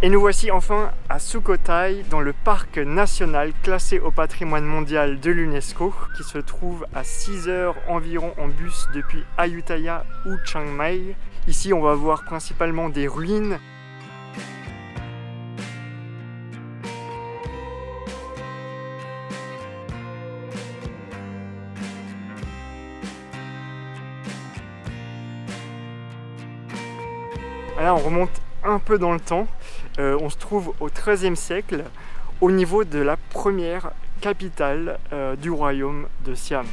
Et nous voici enfin à Sukhothai, dans le parc national classé au patrimoine mondial de l'UNESCO, qui se trouve à 6 heures environ en bus depuis Ayutthaya ou Chiang Mai. Ici, on va voir principalement des ruines. Là, on remonte un peu dans le temps. On se trouve au XIIIe siècle, au niveau de la première capitale du royaume de Siam.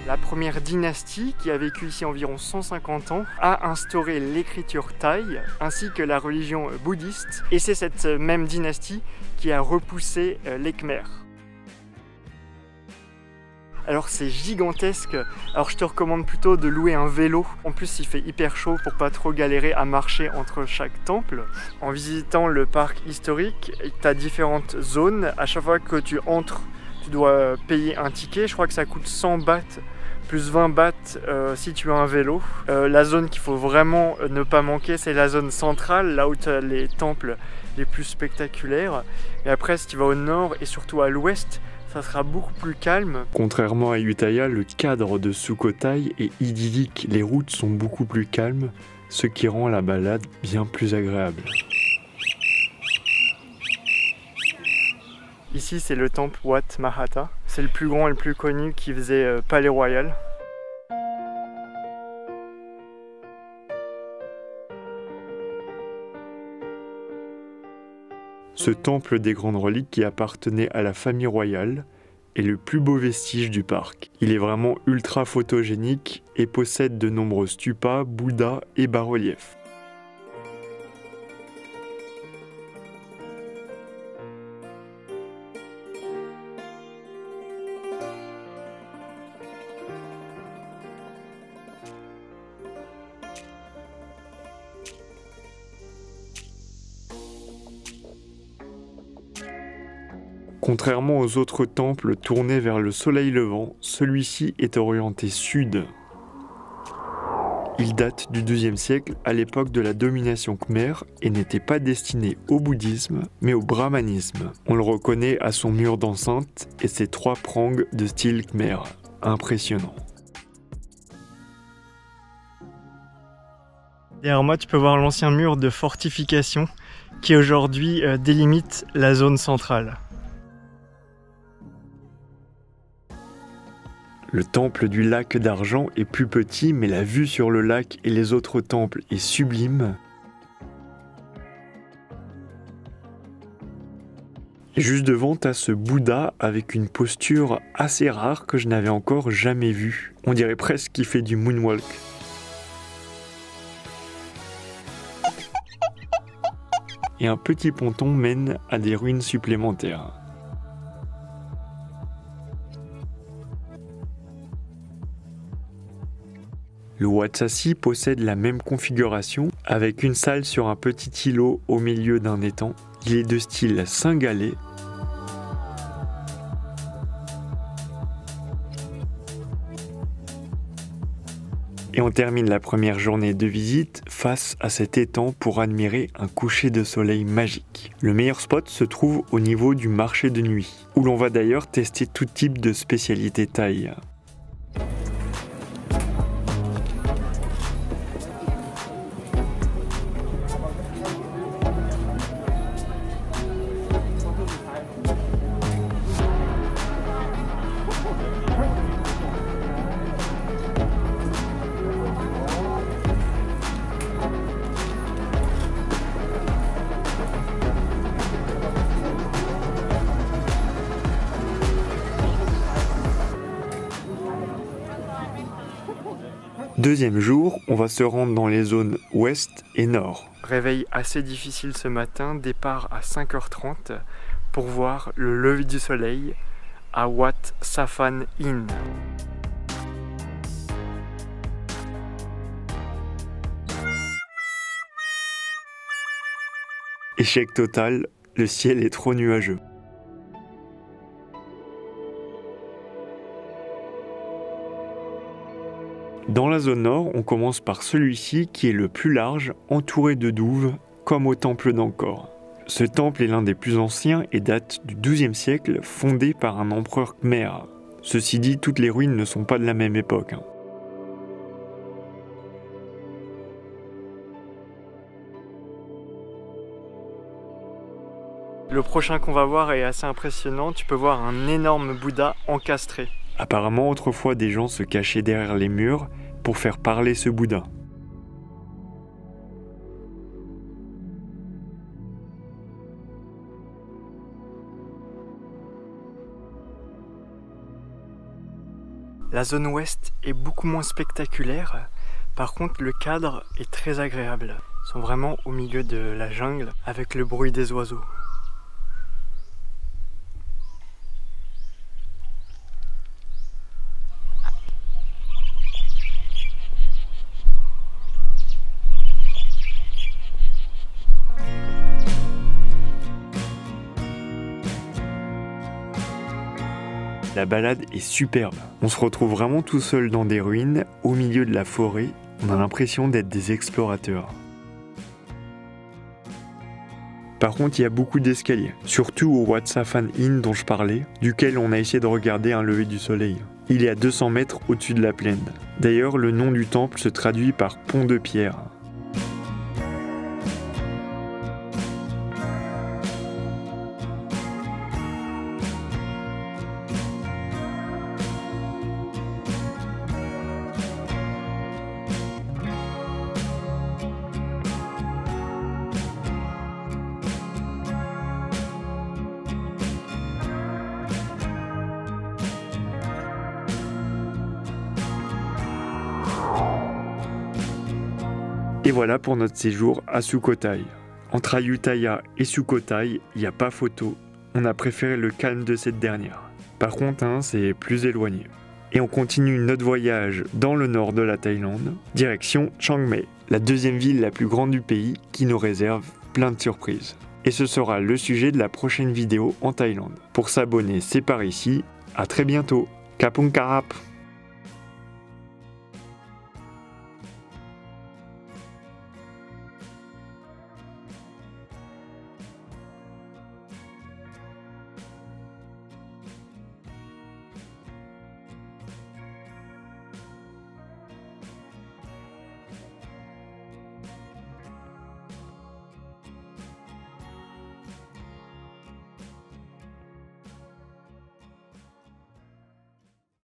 La première dynastie, qui a vécu ici environ 150 ans, a instauré l'écriture thaï ainsi que la religion bouddhiste. Et c'est cette même dynastie qui a repoussé les Khmers. Alors c'est gigantesque, alors je te recommande plutôt de louer un vélo. En plus il fait hyper chaud pour pas trop galérer à marcher entre chaque temple. En visitant le parc historique, tu as différentes zones. À chaque fois que tu entres, tu dois payer un ticket. Je crois que ça coûte 100 bahts plus 20 bahts si tu as un vélo. La zone qu'il faut vraiment ne pas manquer, c'est la zone centrale, là où tu as les temples les plus spectaculaires. Et après si tu vas au nord et surtout à l'ouest, ça sera beaucoup plus calme. Contrairement à Ayutthaya, le cadre de Sukhothai est idyllique. Les routes sont beaucoup plus calmes, ce qui rend la balade bien plus agréable. Ici, c'est le temple Wat Mahatha. C'est le plus grand et le plus connu qui faisait palais royal. Ce temple des grandes reliques qui appartenait à la famille royale est le plus beau vestige du parc. Il est vraiment ultra photogénique et possède de nombreux stupas, bouddhas et bas-reliefs. Contrairement aux autres temples tournés vers le soleil levant, celui-ci est orienté sud. Il date du XIIe siècle, à l'époque de la domination khmer, et n'était pas destiné au bouddhisme, mais au brahmanisme. On le reconnaît à son mur d'enceinte et ses 3 prangs de style khmer. Impressionnant. Derrière moi, tu peux voir l'ancien mur de fortification qui aujourd'hui délimite la zone centrale. Le temple du lac d'argent est plus petit, mais la vue sur le lac et les autres temples est sublime. Et juste devant, tu as ce Bouddha avec une posture assez rare que je n'avais encore jamais vue. On dirait presque qu'il fait du moonwalk. Et un petit ponton mène à des ruines supplémentaires. Le Wat Sasi possède la même configuration, avec une salle sur un petit îlot au milieu d'un étang. Il est de style cingalais. Et on termine la première journée de visite face à cet étang pour admirer un coucher de soleil magique. Le meilleur spot se trouve au niveau du marché de nuit, où l'on va d'ailleurs tester tout type de spécialités thaï. Deuxième jour, on va se rendre dans les zones ouest et nord. Réveil assez difficile ce matin, départ à 5h30 pour voir le lever du soleil à Wat Saphon Inn. Échec total, le ciel est trop nuageux. Dans la zone nord, on commence par celui-ci qui est le plus large, entouré de douves, comme au temple d'Angkor. Ce temple est l'un des plus anciens et date du XIIe siècle, fondé par un empereur Khmer. Ceci dit, toutes les ruines ne sont pas de la même époque. Le prochain qu'on va voir est assez impressionnant, tu peux voir un énorme Bouddha encastré. Apparemment, autrefois, des gens se cachaient derrière les murs pour faire parler ce Bouddha. La zone ouest est beaucoup moins spectaculaire, par contre le cadre est très agréable. Ils sont vraiment au milieu de la jungle avec le bruit des oiseaux. La balade est superbe. On se retrouve vraiment tout seul dans des ruines, au milieu de la forêt. On a l'impression d'être des explorateurs. Par contre, il y a beaucoup d'escaliers, surtout au Wat Safan Inn dont je parlais, duquel on a essayé de regarder un lever du soleil. Il est à 200 mètres au-dessus de la plaine. D'ailleurs, le nom du temple se traduit par pont de pierre. Et voilà pour notre séjour à Sukhothai. Entre Ayutthaya et Sukhothai, il n'y a pas photo. On a préféré le calme de cette dernière. Par contre, c'est plus éloigné. Et on continue notre voyage dans le nord de la Thaïlande, direction Chiang Mai, la deuxième ville la plus grande du pays qui nous réserve plein de surprises. Et ce sera le sujet de la prochaine vidéo en Thaïlande. Pour s'abonner, c'est par ici. À très bientôt. Kapung Karap!